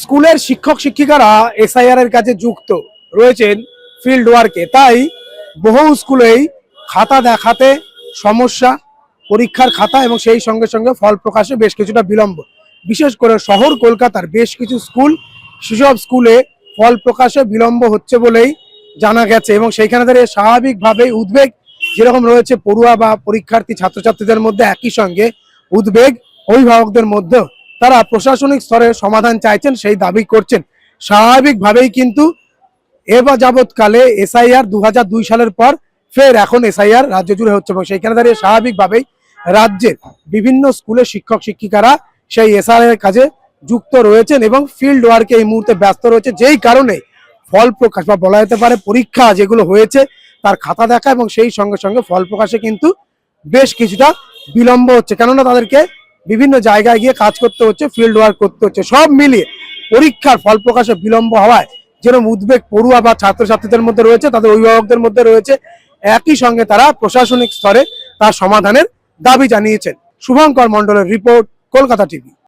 স্কুলের শিক্ষক শিক্ষিকারা এসআইআর এর কাছে যুক্ত রয়েছেন ফিল্ড ওয়ার্কে। তাই বহু স্কুলেই খাতা দেখাতে সমস্যা, পরীক্ষার খাতা এবং সেই সঙ্গে সঙ্গে ফল প্রকাশে বেশ কিছুটা বিলম্ব। বিশেষ করে শহর কলকাতার বেশ কিছু স্কুল, সেসব স্কুলে ফল প্রকাশে বিলম্ব হচ্ছে বলেই জানা গেছে এবং সেইখানে দাঁড়িয়ে স্বাভাবিকভাবেই উদ্বেগ যেরকম রয়েছে পড়ুয়া বা পরীক্ষার্থী ছাত্রছাত্রীদের মধ্যে, একই সঙ্গে উদ্বেগ অভিভাবকদের মধ্যেও। তারা প্রশাসনিক স্তরে সমাধান চাইছেন, সেই দাবি করছেন। স্বাভাবিকভাবেই কিন্তু এবার যাবৎকালে এসআইআর 2002 সালের পর ফের এখন এসআইআর রাজ্য জুড়ে হচ্ছে এবং সেইখানে দাঁড়িয়ে স্বাভাবিকভাবেই রাজ্যের বিভিন্ন স্কুলের শিক্ষক শিক্ষিকারা সেই এসআইআর কাজে যুক্ত রয়েছেন এবং ফিল্ড ওয়ার্কে এই মুহূর্তে ব্যস্ত রয়েছে, যেই কারণে ফল প্রকাশ বা বলা যেতে পারে পরীক্ষা যেগুলো হয়েছে তার খাতা দেখা এবং সেই সঙ্গে সঙ্গে ফল প্রকাশে কিন্তু বেশ কিছুটা বিলম্ব হচ্ছে। কেননা তাদেরকে বিভিন্ন জায়গায় গিয়ে কাজ করতে হচ্ছে, ফিল্ড ওয়ার্ক করতে হচ্ছে। সব মিলিয়ে পরীক্ষার ফল প্রকাশে বিলম্ব হওয়ায় যেরকম উদ্বেগ পড়ুয়া বা ছাত্রছাত্রীদের মধ্যে রয়েছে, তাদের অভিভাবকদের মধ্যে রয়েছে, একই সঙ্গে তারা প্রশাসনিক স্তরে তার সমাধানের দাবি জানিয়েছেন। শুভঙ্কর মণ্ডলের রিপোর্ট, কলকাতা টিভি।